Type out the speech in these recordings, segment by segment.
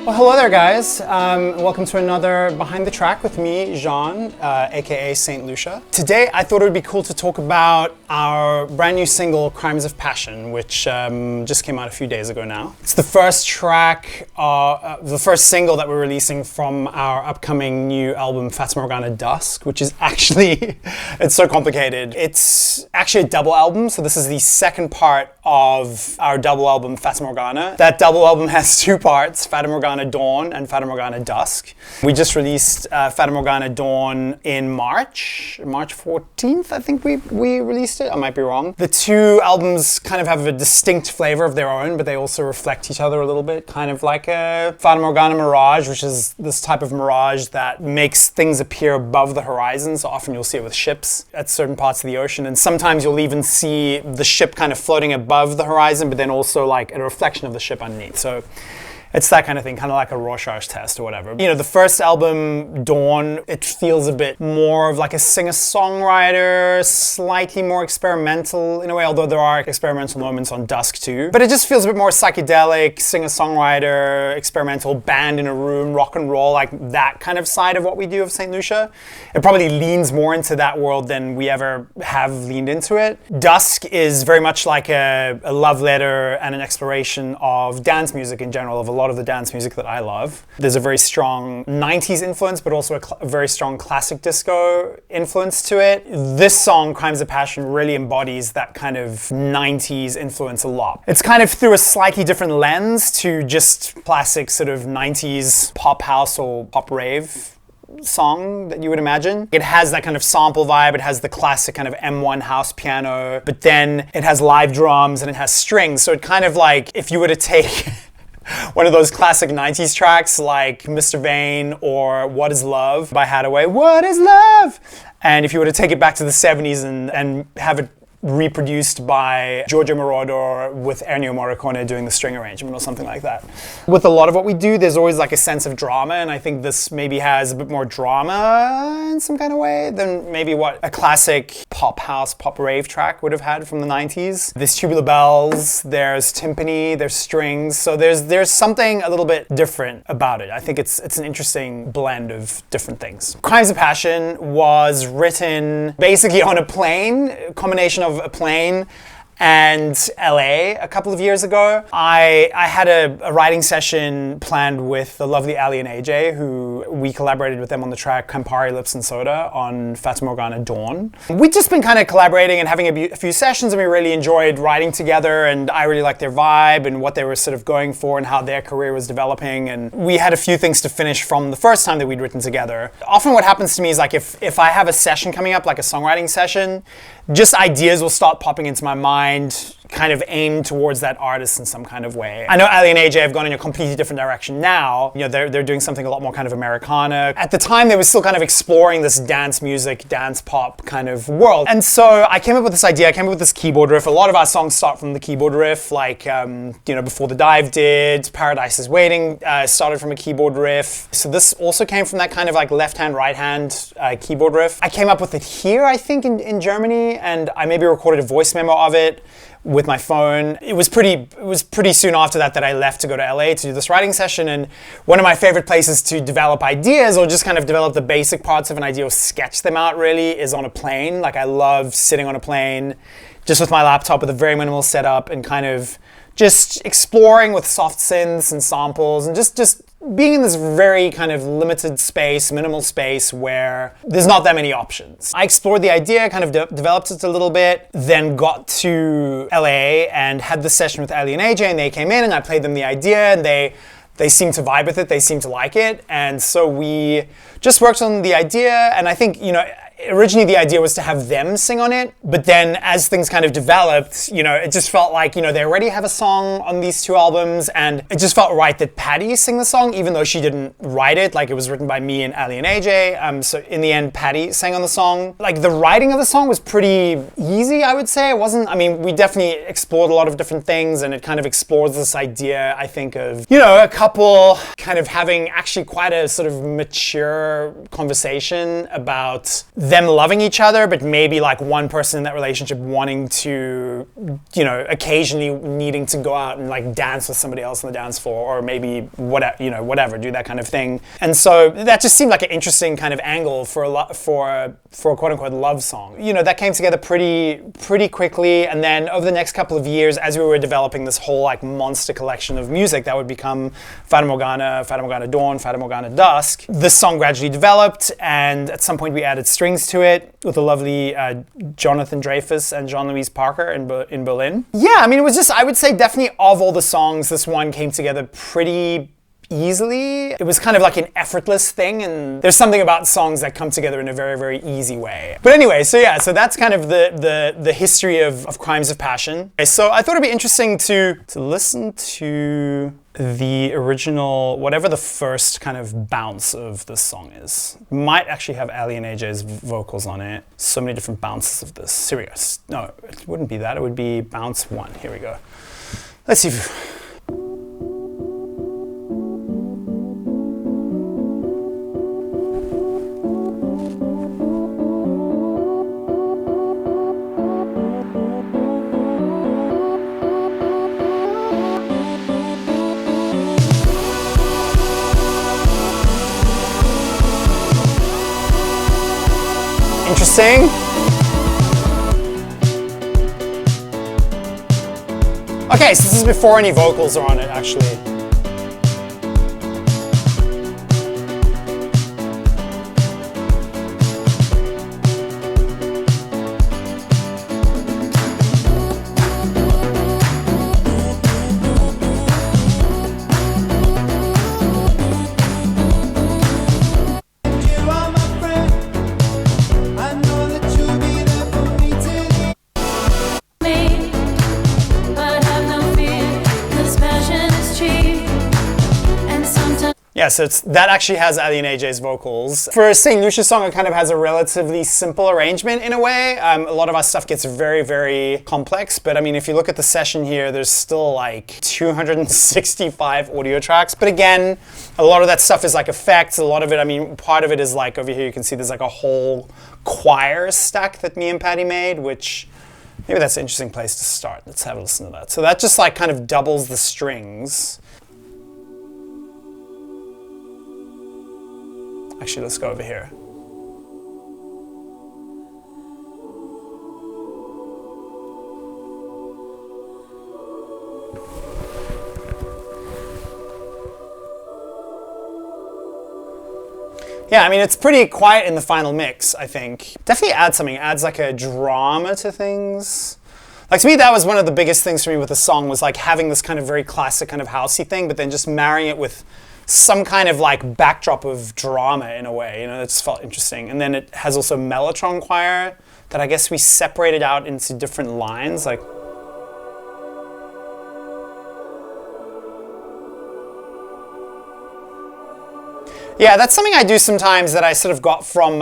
Well, hello there, guys. Welcome to another Behind the Track with me, Jean, aka Saint Lucia. Today, I thought it would be cool to talk about our brand new single, Crimes of Passion, which just came out a few days ago now. It's the first track, the first single that we're releasing from our upcoming new album, Fata Morgana Dusk, which is actually, it's so complicated. It's actually a double album, so this is the second part of our double album, Fata Morgana. That double album has two parts, Fata Morgana Dawn and Fata Morgana Dusk. We just released Fata Morgana Dawn in March 14th, I think we released it. I might be wrong. The two albums kind of have a distinct flavor of their own, but they also reflect each other a little bit, kind of like a Fata Morgana Mirage, which is this type of mirage that makes things appear above the horizon. So often you'll see it with ships at certain parts of the ocean, and sometimes you'll even see the ship kind of floating above the horizon, but then also like a reflection of the ship underneath. So it's that kind of thing, kind of like a Rorschach test or whatever. You know, the first album, Dawn, it feels a bit more of like a singer-songwriter, slightly more experimental in a way, although there are experimental moments on Dusk too. But it just feels a bit more psychedelic, singer-songwriter, experimental, band in a room, rock and roll, like that kind of side of what we do of St. Lucia. It probably leans more into that world than we ever have leaned into it. Dusk is very much like a love letter and an exploration of dance music in general, of a lot of the dance music that I love. There's a very strong 90s influence, but also a very strong classic disco influence to it. This song, Crimes of Passion, really embodies that kind of 90s influence a lot. It's kind of through a slightly different lens to just classic sort of 90s pop house or pop rave song that you would imagine. It has that kind of sample vibe, it has the classic kind of M1 house piano, but then it has live drums and it has strings. So it kind of like, if you were to take one of those classic 90s tracks like Mr. Vain or What Is Love by Hathaway, What Is Love? And if you were to take it back to the 70s and have it reproduced by Giorgio Moroder with Ennio Morricone doing the string arrangement or something like that. With a lot of what we do, there's always like a sense of drama, and I think this maybe has a bit more drama in some kind of way than maybe what a classic pop house, pop rave track would have had from the 90s. There's tubular bells, there's timpani, there's strings, so there's something a little bit different about it. I think it's an interesting blend of different things. Crimes of Passion was written basically on a plane, a combination of a plane and LA a couple of years ago. I had a writing session planned with the lovely Ali and AJ, who we collaborated with them on the track Campari Lips and Soda on Fata Morgana Dawn. We'd just been kind of collaborating and having a few sessions, and we really enjoyed writing together, and I really liked their vibe and what they were sort of going for and how their career was developing, and we had a few things to finish from the first time that we'd written together. Often what happens to me is like if I have a session coming up, like a songwriting session, just ideas will start popping into my mind, kind of aimed towards that artist in some kind of way. I know Ali and AJ have gone in a completely different direction now. You know, they're doing something a lot more kind of Americana. At the time, they were still kind of exploring this dance music, dance pop kind of world. And so I came up with this idea, I came up with this keyboard riff. A lot of our songs start from the keyboard riff, like, Before the Dive did, Paradise is Waiting started from a keyboard riff. So this also came from that kind of like left-hand, right-hand keyboard riff. I came up with it here, I think, in Germany, and I maybe recorded a voice memo of it with my phone. It was pretty soon after that I left to go to LA to do this writing session, and one of my favorite places to develop ideas or just kind of develop the basic parts of an idea or sketch them out really is on a plane. Like I love sitting on a plane just with my laptop with a very minimal setup and kind of just exploring with soft synths and samples and just being in this very kind of limited space, minimal space where there's not that many options. I explored the idea, kind of developed it a little bit, then got to LA and had this session with Ali and AJ, and they came in and I played them the idea, and they seemed to vibe with it, they seemed to like it, and so we just worked on the idea, and I think, originally the idea was to have them sing on it, but then as things kind of developed, it just felt like, they already have a song on these two albums, and it just felt right that Patty sing the song, even though she didn't write it. Like, it was written by me and Ali and AJ, so in the end, Patty sang on the song. Like, the writing of the song was pretty easy, I would say. It wasn't, we definitely explored a lot of different things, and it kind of explores this idea, I think, of, a couple kind of having actually quite a sort of mature conversation about them loving each other, but maybe like one person in that relationship wanting to, you know, occasionally needing to go out and like dance with somebody else on the dance floor, or maybe whatever, you know, whatever, do that kind of thing. And so that just seemed like an interesting kind of angle for a quote unquote love song. You know, that came together pretty quickly, and then over the next couple of years, as we were developing this whole like monster collection of music that would become Fata Morgana, Fata Morgana Dawn, Fata Morgana Dusk, this song gradually developed, and at some point we added strings to it with the lovely Jonathan Dreyfus and Jean-Louise Parker in Berlin. Yeah, I mean, it was just, I would say definitely of all the songs, this one came together pretty easily. It was kind of like an effortless thing, and there's something about songs that come together in a very, very easy way. But anyway, so yeah, so that's kind of the history of Crimes of Passion. Okay, so I thought it'd be interesting to listen to the original, whatever the first kind of bounce of this song is. Might actually have Ali and AJ's vocals on it. So many different bounces of this. Here we go. No, it wouldn't be that. It would be bounce 1. Here we go. Let's see if... Interesting. Okay, so this is before any vocals are on it, actually. Yeah, so that actually has Ali and AJ's vocals. For a St. Lucia song, it kind of has a relatively simple arrangement in a way. A lot of our stuff gets very, very complex, but I mean, if you look at the session here, there's still like 265 audio tracks. But again, a lot of that stuff is like effects. A lot of it, I mean, part of it is like over here, you can see there's like a whole choir stack that me and Patty made, which maybe that's an interesting place to start. Let's have a listen to that. So that just like kind of doubles the strings. Actually, let's go over here. Yeah, I mean, it's pretty quiet in the final mix, I think. Definitely adds something. It adds like a drama to things. Like, to me, that was one of the biggest things for me with the song, was like having this kind of very classic kind of housey thing, but then just marrying it with some kind of like backdrop of drama in a way, you know, that just felt interesting. And then it has also mellotron choir that I guess we separated out into different lines, like. Yeah, that's something I do sometimes that I sort of got from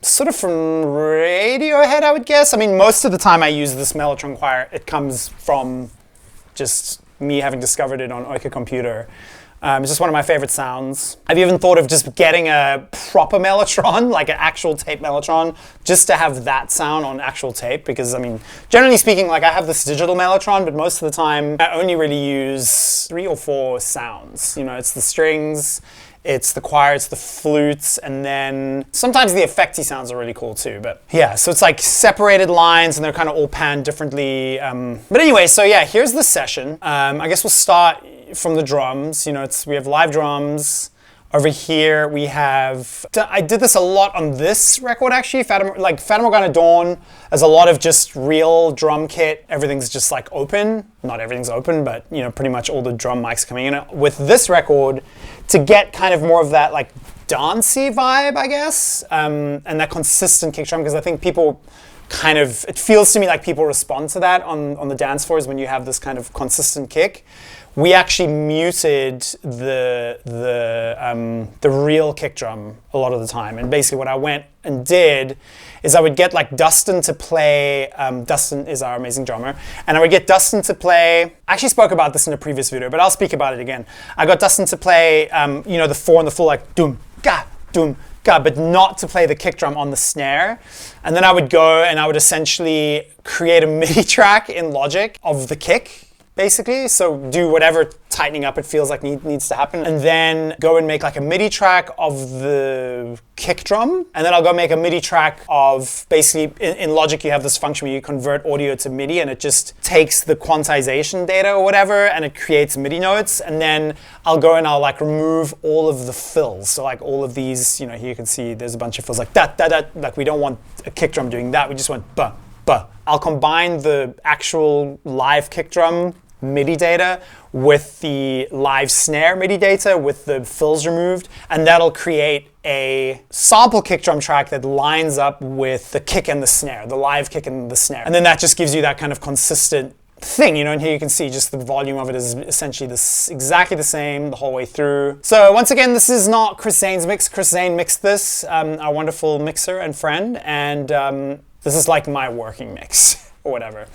Radiohead, I would guess. I mean, most of the time I use this mellotron choir, it comes from just me having discovered it on Oika Computer. It's just one of my favorite sounds. I've even thought of just getting a proper mellotron, like an actual tape mellotron, just to have that sound on actual tape, because I mean, generally speaking, like I have this digital mellotron, but most of the time I only really use 3 or 4 sounds. You know, it's the strings, it's the choir, it's the flutes, and then sometimes the effecty sounds are really cool too. But yeah, so it's like separated lines and they're kind of all panned differently. But anyway, so yeah, here's the session. I guess we'll start from the drums. You know, we have live drums. Over here we have, I did this a lot on this record actually, Fata Morgana Dawn. There's a lot of just real drum kit. Everything's just like open. Not everything's open, but you know, pretty much all the drum mics coming in. With this record, to get kind of more of that like dancey vibe, I guess, and that consistent kick drum, because I think people kind of, it feels to me like people respond to that on the dance floors when you have this kind of consistent kick. We actually muted the real kick drum a lot of the time, and basically what I went and did is I would get like Dustin to play. Dustin is our amazing drummer, and I would get Dustin to play. I actually spoke about this in a previous video, but I'll speak about it again. I got Dustin to play, you know, the 4 and the full like doom ga doom but not to play the kick drum on the snare. And then I would go and I would essentially create a MIDI track in Logic of the kick, basically. So do whatever tightening up it feels like needs to happen. And then go and make like a MIDI track of the kick drum. And then I'll go make a MIDI track of basically, in Logic you have this function where you convert audio to MIDI and it just takes the quantization data or whatever and it creates MIDI notes. And then I'll go and I'll like remove all of the fills. So like all of these, you know, here you can see there's a bunch of fills like that, like we don't want a kick drum doing that. We just want buh. I'll combine the actual live kick drum MIDI data with the live snare MIDI data with the fills removed, and that'll create a sample kick drum track that lines up with the kick and the snare, the live kick and the snare. And then that just gives you that kind of consistent thing, you know, and here you can see just the volume of it is essentially exactly the same the whole way through. So once again, this is not Chris Zane's mix. Chris Zane mixed this, our wonderful mixer and friend, and this is like my working mix or whatever.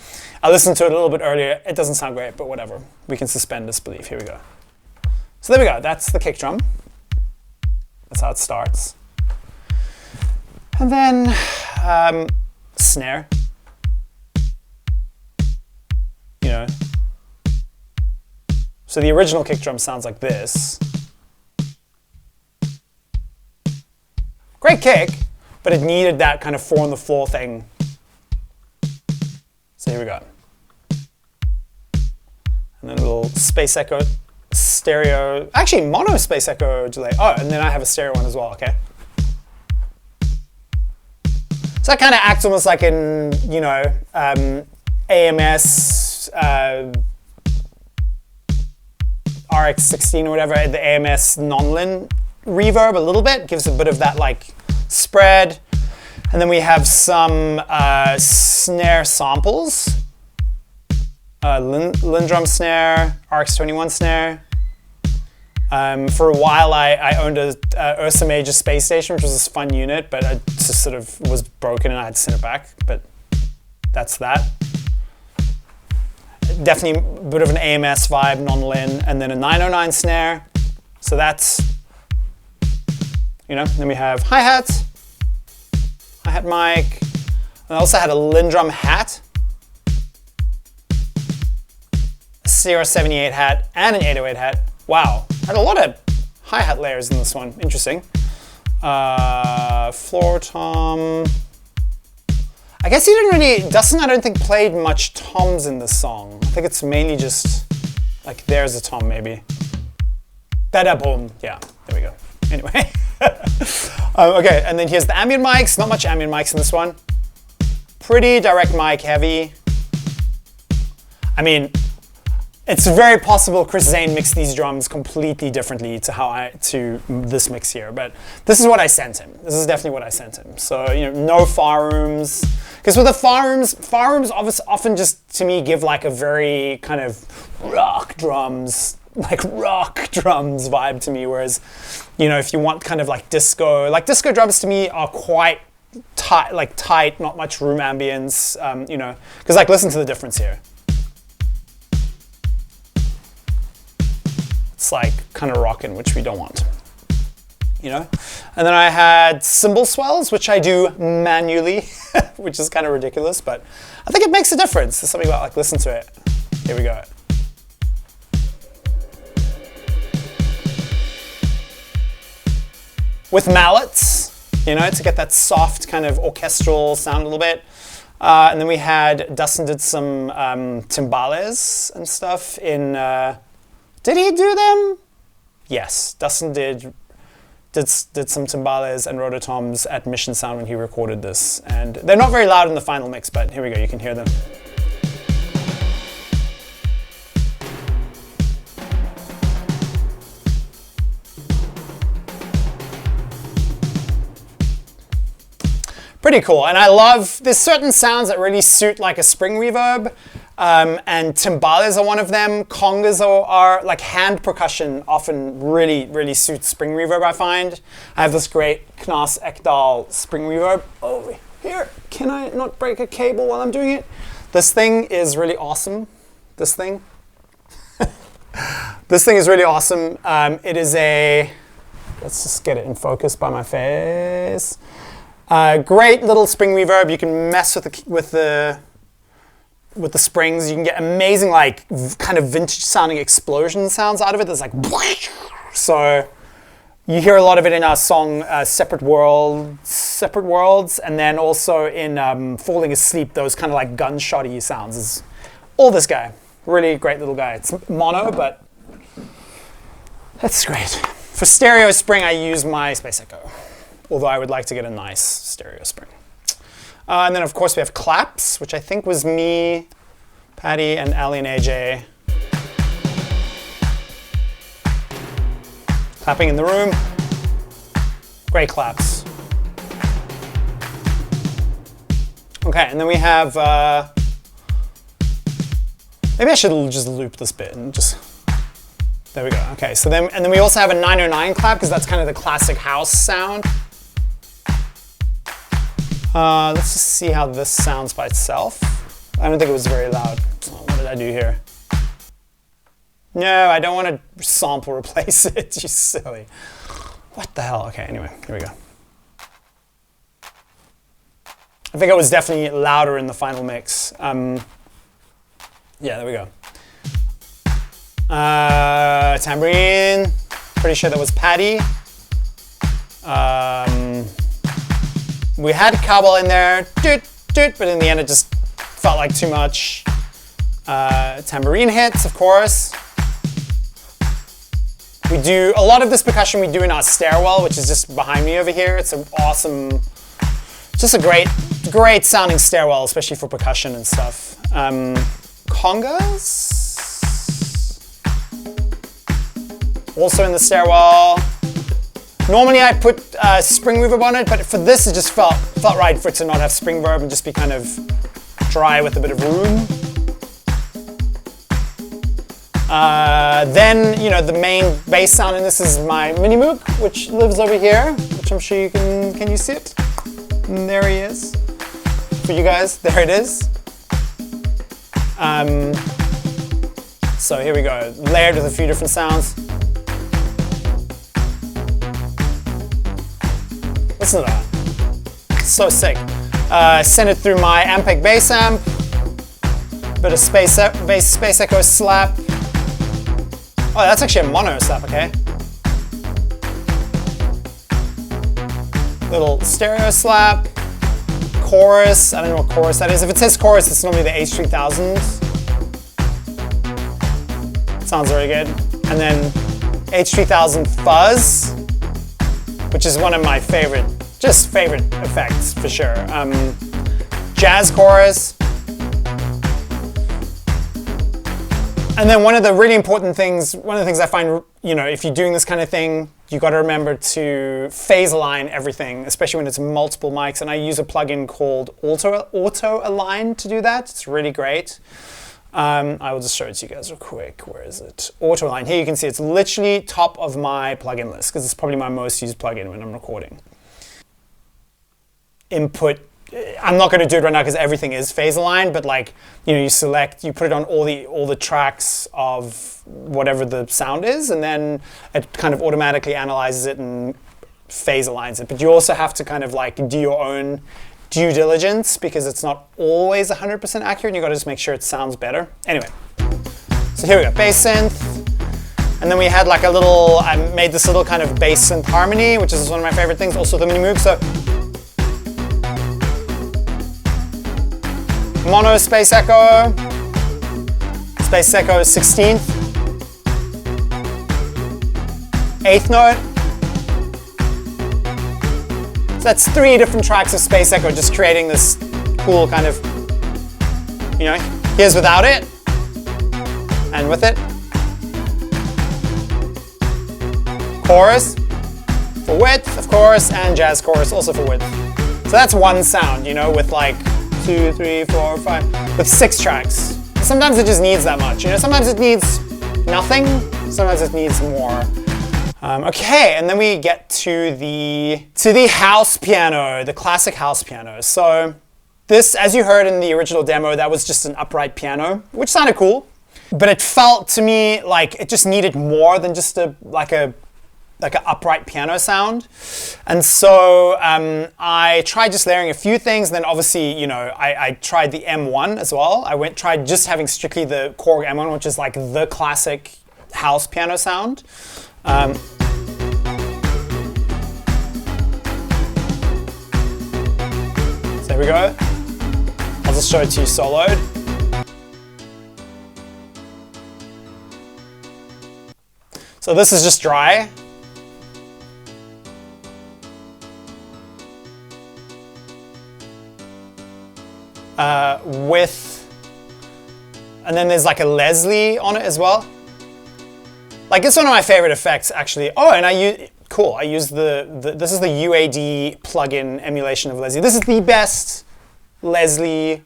I listened to it a little bit earlier. It doesn't sound great, but whatever. We can suspend disbelief. Here we go. So there we go. That's the kick drum. That's how it starts. And then snare. You know. So the original kick drum sounds like this. Great kick, but it needed that kind of 4 on the floor thing. So here we go. And then a little space echo stereo, actually mono space echo delay. Oh, and then I have a stereo one as well, okay. So that kind of acts almost like in, you know, AMS, RX16 or whatever, the AMS non-lin reverb a little bit, gives a bit of that like spread. And then we have some snare samples. Lindrum snare, RX21 snare. For a while I owned a Ursa Major space station, which was this fun unit, but it just sort of was broken and I had to send it back, but that's that. Definitely a bit of an AMS vibe, non-lin, and then a 909 snare. So that's, you know, then we have hi-hats. Hi-hat mic, and I also had a Lindrum hat, a CR78 hat, and an 808 hat. Wow, I had a lot of hi-hat layers in this one, interesting. Floor tom. I guess he didn't really, Dustin I don't think played much toms in this song. I think it's mainly just, like there's a tom maybe. Da-da boom, yeah, there we go. Anyway. Okay, and then here's the ambient mics. Not much ambient mics in this one. Pretty direct mic heavy. I mean, it's very possible Chris Zane mixed these drums completely differently to this mix here, but this is what I sent him. This is definitely what I sent him. So, you know, no far rooms. Because with the far rooms often just, to me, give like a very kind of rock drums vibe to me, whereas, you know, if you want kind of like disco drums to me are quite tight, not much room ambience, you know, because like listen to the difference here. It's like kind of rockin', which we don't want, you know. And then I had cymbal swells, which I do manually, which is kind of ridiculous, but I think it makes a difference. There's something about like listen to it. Here we go. With mallets, you know, to get that soft kind of orchestral sound a little bit. And then we had, Dustin did some timbales and stuff in, did he do them? Yes, Dustin did some timbales and rototoms at Mission Sound when he recorded this. And they're not very loud in the final mix, but here we go, you can hear them. Pretty cool, and I love, there's certain sounds that really suit like a spring reverb, and timbales are one of them. Congas are like hand percussion often really suits spring reverb, I find. I have this great Knas Ekdal spring reverb over here. Can I not break a cable while I'm doing it? This thing is really awesome. This thing. This thing is really awesome. It is a let's just get it in focus by my face. Great little spring reverb. You can mess with the springs. You can get amazing, like, kind of vintage sounding explosion sounds out of it. There's like, so you hear a lot of it in our song Separate Worlds, and then also in Falling Asleep, those kind of like gunshotty sounds is all this guy. Really great little guy. It's mono, but that's great. For stereo spring, I use my Space Echo, although I would like to get a nice stereo spring. And then, of course, we have claps, which I think was me, Patty, and Ali and AJ. Clapping in the room. Great claps. Okay, and then we have, maybe I should just loop this bit and just, there we go. Okay, so then, and then we also have a 909 clap, because that's kind of the classic house sound. Let's just see how this sounds by itself. I don't think it was very loud. Oh, what did I do here? No, I don't want to sample replace it. You silly. What the hell? Okay, anyway, here we go. I think it was definitely louder in the final mix. Yeah, there we go. Tambourine. Pretty sure that was Patty. We had cowbell in there, but in the end it just felt like too much. Tambourine hits, of course. We do a lot of this percussion we do in our stairwell, which is just behind me over here. It's an awesome, just a great sounding stairwell, especially for percussion and stuff. Congas, also in the stairwell. Normally I put spring reverb on it, but for this it just felt right for it to not have spring reverb and just be kind of dry with a bit of room. Then, you know, the main bass sound in this is my mini moog, which lives over here, which I'm sure you can you see it? And there he is. For you guys, there it is. So here we go, layered with a few different sounds. Listen to that, so sick. Send it through my Ampeg bass amp, bit of space echo slap. Oh, that's actually a mono slap, okay. Little stereo slap, chorus, I don't know what chorus that is. If it says chorus, it's normally the H3000. Sounds very good. And then H3000 fuzz, which is one of my favorite effects for sure. Jazz chorus. And then one of the really important things, one of the things I find, you know, if you're doing this kind of thing, you got to remember to phase align everything, especially when it's multiple mics. And I use a plugin called Auto Align to do that. It's really great. I will just show it to you guys real quick. Where is it? Auto Align. Here you can see it's literally top of my plugin list because it's probably my most used plugin when I'm recording. Input. I'm not going to do it right now because everything is phase aligned, but like, you know, you put it on all the tracks of whatever the sound is, and then it kind of automatically analyzes it and phase aligns it. But you also have to kind of like do your own due diligence because it's not always 100% accurate. You got to just make sure it sounds better. Anyway, so here we go, bass synth. And then we had like I made this little kind of bass synth harmony, which is one of my favorite things, also the mini moog. So mono space echo 16th, 8th note. So that's 3 different tracks of space echo, just creating this cool kind of, you know, here's without it, and with it. Chorus for width, of course, and jazz chorus also for width. So that's one sound, you know, with like 2, 3, 4, 5, with 6 tracks. Sometimes it just needs that much, you know. Sometimes it needs nothing. Sometimes it needs more. Okay, and then we get to the house piano, the classic house piano. So this, as you heard in the original demo, that was just an upright piano, which sounded cool, but it felt to me like it just needed more than just a like an upright piano sound. And so I tried just layering a few things. And then obviously, you know, I tried the M1 as well. Tried just having strictly the Korg M1, which is like the classic house piano sound. So there we go. I'll just show it to you soloed. So this is just dry. And then there's like a Leslie on it as well. Like it's one of my favorite effects actually. Oh, and I use this is the UAD plugin emulation of Leslie. This is the best Leslie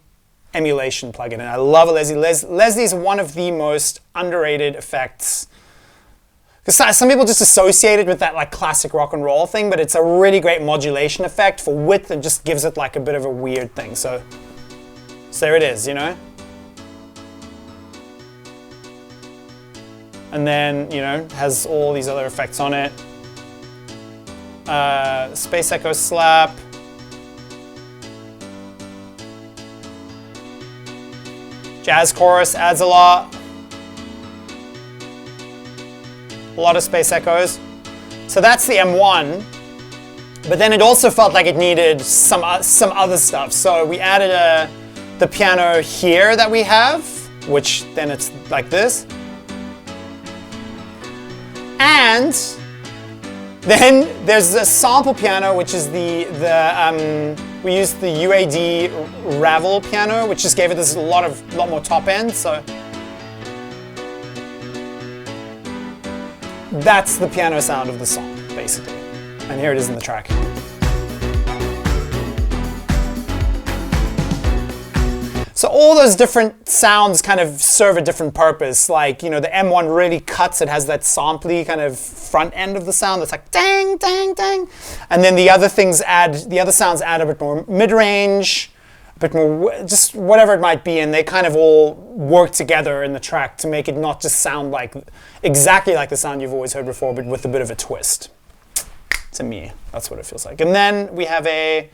emulation plugin, and I love a Leslie. Leslie is one of the most underrated effects. Because some people just associate it with that like classic rock and roll thing, but it's a really great modulation effect for width and just gives it like a bit of a weird thing. So there it is, you know? And then, you know, has all these other effects on it. Space Echo slap. Jazz chorus adds a lot. A lot of space echoes. So that's the M1. But then it also felt like it needed some other stuff. So we added the piano here that we have, which then it's like this. And then there's the sample piano, which is we used the UAD Ravel piano, which just gave it this lot more top end. So that's the piano sound of the song, basically. And here it is in the track. So all those different sounds kind of serve a different purpose. Like, you know, the M1 really cuts. It has that samply kind of front end of the sound that's like dang, dang, dang. And then the other sounds add a bit more mid-range, a bit more, just whatever it might be. And they kind of all work together in the track to make it not just sound like exactly like the sound you've always heard before, but with a bit of a twist. To me, that's what it feels like. And then we have the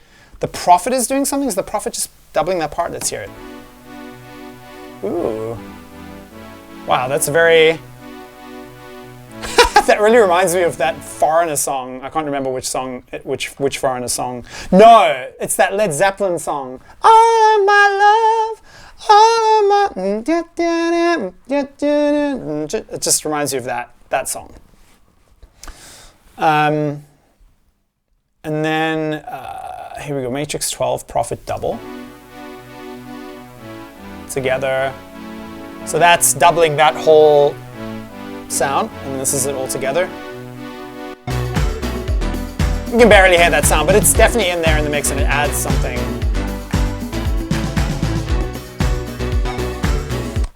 Prophet is doing something. Is the Prophet just doubling that part? Let's hear it. Ooh. Wow, that's very... That really reminds me of that Foreigner song. I can't remember which song, which Foreigner song. No, it's that Led Zeppelin song. All of my love, all of my... It just reminds you of that song. And then, here we go, Matrix 12, Prophet double. Together. So that's doubling that whole sound, and this is it all together. You can barely hear that sound, but it's definitely in there in the mix and it adds something.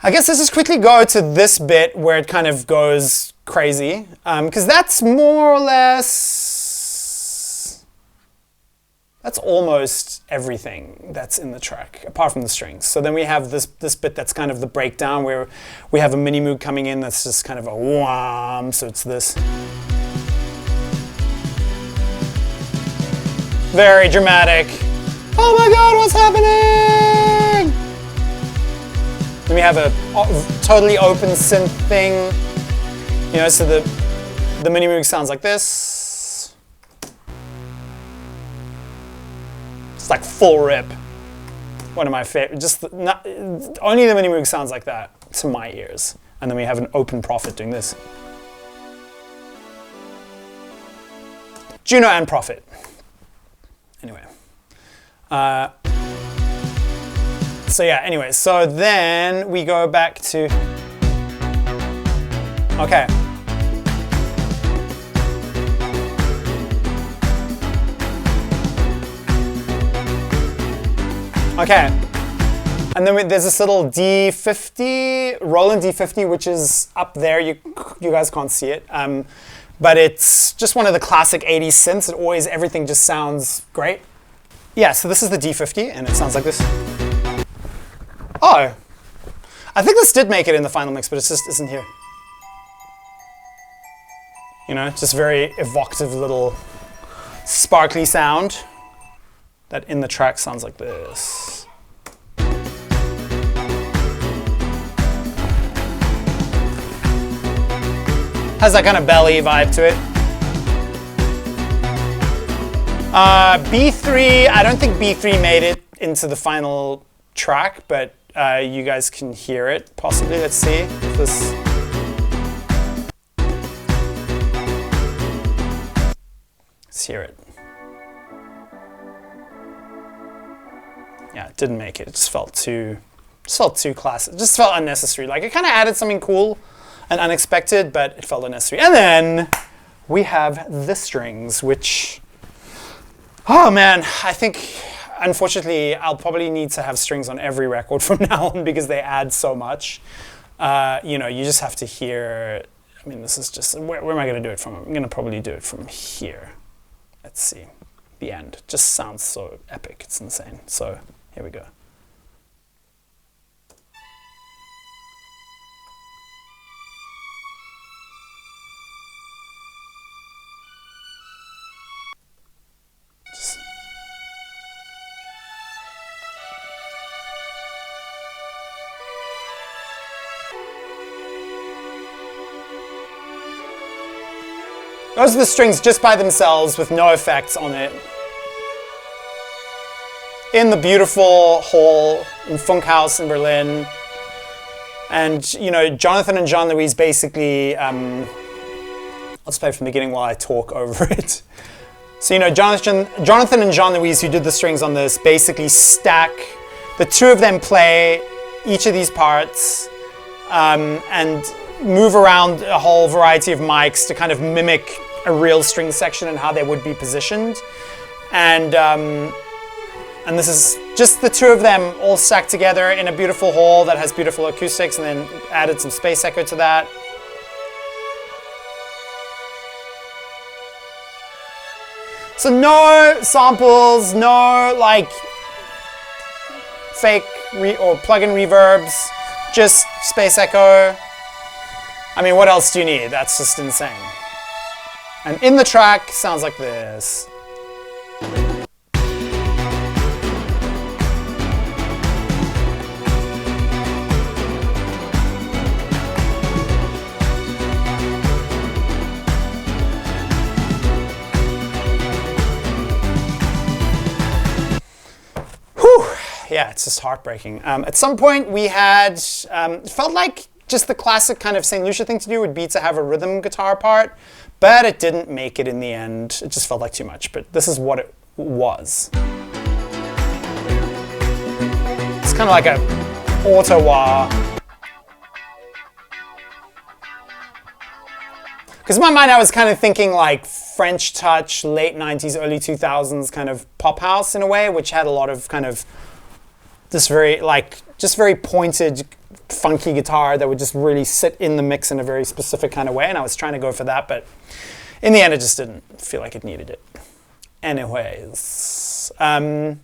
I guess let's just quickly go to this bit where it kind of goes crazy, because that's more or less... That's almost everything that's in the track, apart from the strings. So then we have this bit that's kind of the breakdown where we have a mini moog coming in that's just kind of a wham, so it's this. Very dramatic. Oh my God, what's happening? Then we have a totally open synth thing. You know, so the mini moog sounds like this. It's like full rip. One of my favorite. Only the mini moog sounds like that to my ears. And then we have an open Prophet doing this. Juno and Prophet. Anyway. So yeah, anyway, so then we go back to... Okay. Okay, and then there's this little D50, Roland D50, which is up there. You guys can't see it, but it's just one of the classic 80s synths. Everything just sounds great. Yeah, so this is the D50, and it sounds like this. Oh, I think this did make it in the final mix, but it just isn't here. You know, just very evocative little sparkly sound that in the track sounds like this. Has that kind of belly vibe to it. B3, I don't think B3 made it into the final track, but you guys can hear it possibly. Let's see if this. Let's hear it. Yeah, it didn't make it. It just felt too classic. It just felt unnecessary. Like it kind of added something cool and unexpected, but it felt unnecessary. And then we have the strings, which, oh man, I think unfortunately I'll probably need to have strings on every record from now on because they add so much. You know, you just have to hear. I mean, this is just where am I going to do it from? I'm going to probably do it from here. Let's see, the end. Just sounds so epic. It's insane. So here we go. Those are the strings just by themselves with no effects on it. In the beautiful hall in Funkhaus in Berlin. And, you know, Jonathan and Jean-Louis basically, I'll just play from the beginning while I talk over it. So, you know, Jonathan and Jean-Louis, who did the strings on this, basically stack, the two of them play each of these parts and move around a whole variety of mics to kind of mimic a real string section and how they would be positioned. And this is just the two of them all stacked together in a beautiful hall that has beautiful acoustics, and then added some space echo to that. So no samples, no like fake or plug-in reverbs, just space echo. I mean, what else do you need? That's just insane. And in the track, sounds like this. Whew. Yeah, it's just heartbreaking. At some point we had, it felt like just the classic kind of St. Lucia thing to do would be to have a rhythm guitar part, but it didn't make it in the end. It just felt like too much, but this is what it was. It's kind of like a auto-wah. Because in my mind I was kind of thinking like French touch, late 90s, early 2000s kind of pop house in a way, which had a lot of kind of this very like, just very pointed, funky guitar that would just really sit in the mix in a very specific kind of way, and I was trying to go for that, but in the end it just didn't feel like it needed it. Anyways, so then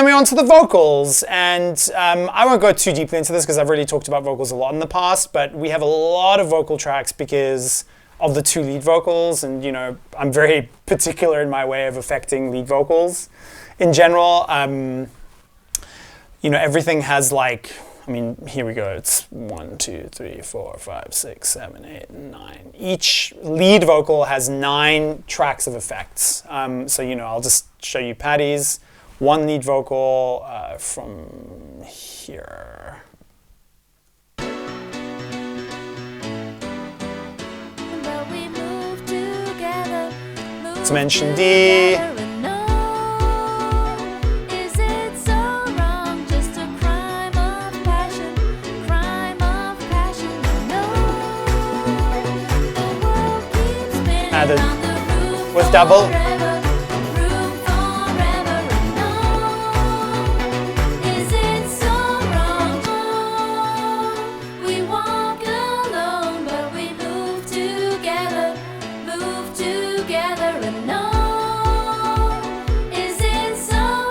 we're on to the vocals, and I won't go too deeply into this because I've already talked about vocals a lot in the past, but we have a lot of vocal tracks because of the two lead vocals, and you know, I'm very particular in my way of affecting lead vocals in general. You know, everything has like, I mean, here we go. It's 1, 2, 3, 4, 5, 6, 7, 8, 9. Each lead vocal has 9 tracks of effects. So, you know, I'll just show you Patty's. One lead vocal from here. Let's mention D. Added with double.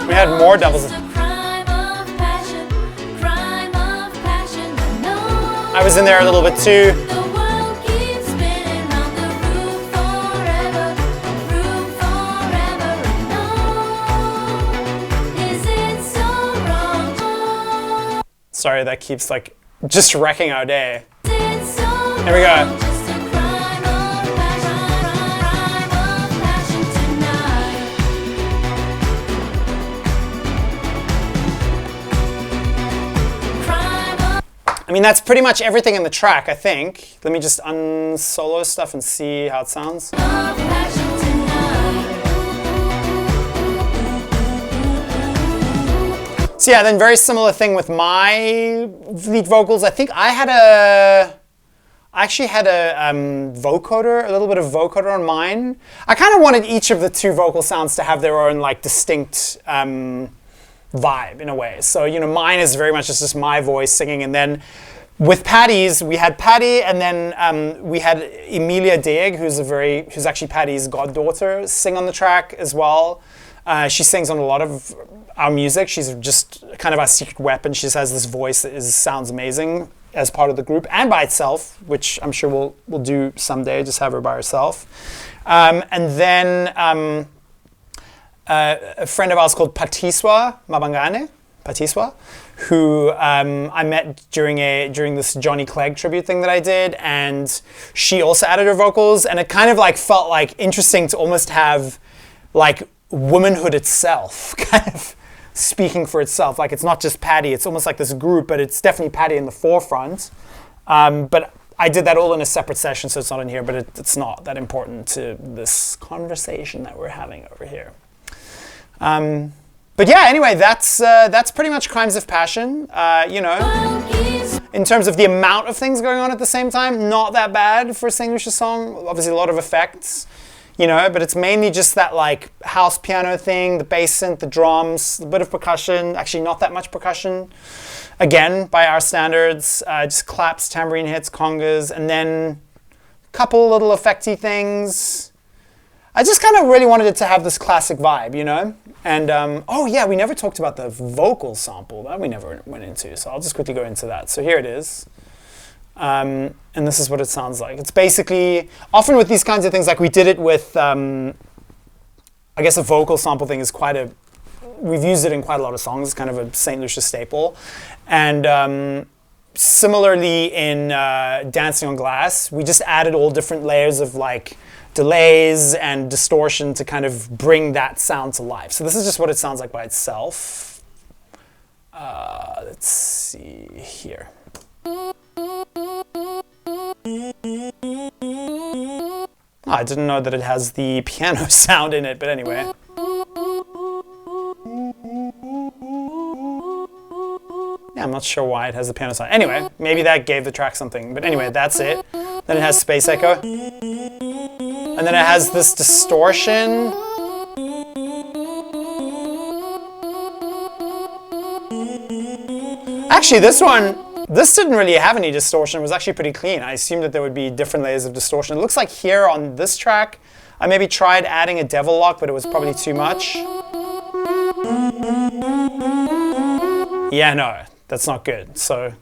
We had more doubles. I was in there a little bit too. Sorry, that keeps like just wrecking our day. Here we go. I mean, that's pretty much everything in the track, I think. Let me just unsolo stuff and see how it sounds. So yeah, then very similar thing with my lead vocals. I think I actually had a vocoder, a little bit of vocoder on mine. I kind of wanted each of the two vocal sounds to have their own like distinct vibe in a way. So, you know, mine is very much just my voice singing, and then with Patty's, we had Patty, and then we had Emilia Deeg, who's actually Patty's goddaughter, sing on the track as well. She sings on a lot of our music. She's just kind of our secret weapon. She just has this voice that sounds amazing as part of the group and by itself, which I'm sure we'll do someday, just have her by herself. And then a friend of ours called Patiswa Mabangane, who I met during this Johnny Clegg tribute thing that I did, and she also added her vocals, and it kind of like felt like interesting to almost have like womanhood itself kind of speaking for itself. Like, it's not just Patty, it's almost like this group, but it's definitely Patty in the forefront. But I did that all in a separate session, so it's not in here, but it's not that important to this conversation that we're having over here. But yeah, anyway, that's pretty much Crimes of Passion. You know, in terms of the amount of things going on at the same time, not that bad for a St. Lucia song. Obviously a lot of effects, you know, but it's mainly just that like house piano thing, the bass synth, the drums, a bit of percussion, actually not that much percussion. Again, by our standards, just claps, tambourine hits, congas, and then a couple little effecty things. I just kind of really wanted it to have this classic vibe, you know? And, oh yeah, we never talked about the vocal sample. That we never went into, so I'll just quickly go into that. So here it is. And this is what it sounds like. It's basically, often with these kinds of things, like we did it with, I guess a vocal sample thing is we've used it in quite a lot of songs. It's kind of a St. Lucia staple. And similarly in Dancing on Glass, we just added all different layers of like delays and distortion to kind of bring that sound to life. So this is just what it sounds like by itself. Let's see here. I didn't know that it has the piano sound in it, but anyway. Yeah, I'm not sure why it has the piano sound. Anyway, maybe that gave the track something, but anyway, that's it. Then it has space echo. And then it has this distortion. Actually, this didn't really have any distortion. It was actually pretty clean. I assumed that there would be different layers of distortion. It looks like here on this track, I maybe tried adding a devil lock, but it was probably too much. Yeah, no, that's not good. So,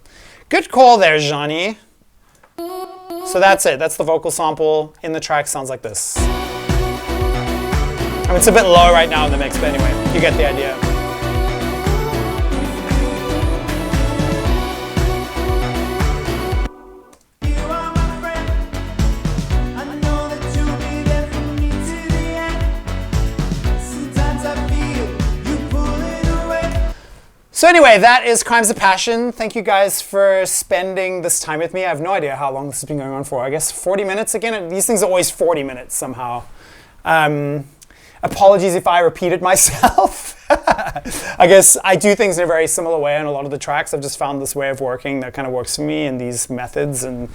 good call there, Johnny. So that's it. That's the vocal sample in the track. Sounds like this. I mean, it's a bit low right now in the mix, but anyway, you get the idea. So anyway, that is Crimes of Passion. Thank you guys for spending this time with me. I have no idea how long this has been going on for. I guess 40 minutes again. These things are always 40 minutes somehow. Apologies if I repeated myself. I guess I do things in a very similar way on a lot of the tracks. I've just found this way of working that kind of works for me and these methods. And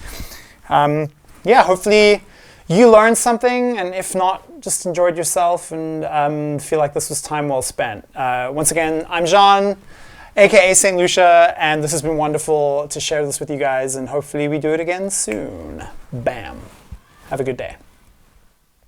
yeah, hopefully you learned something, and if not, just enjoyed yourself and feel like this was time well spent. Once again, I'm Jean, aka St. Lucia, and this has been wonderful to share this with you guys, and hopefully we do it again soon. Bam. Have a good day.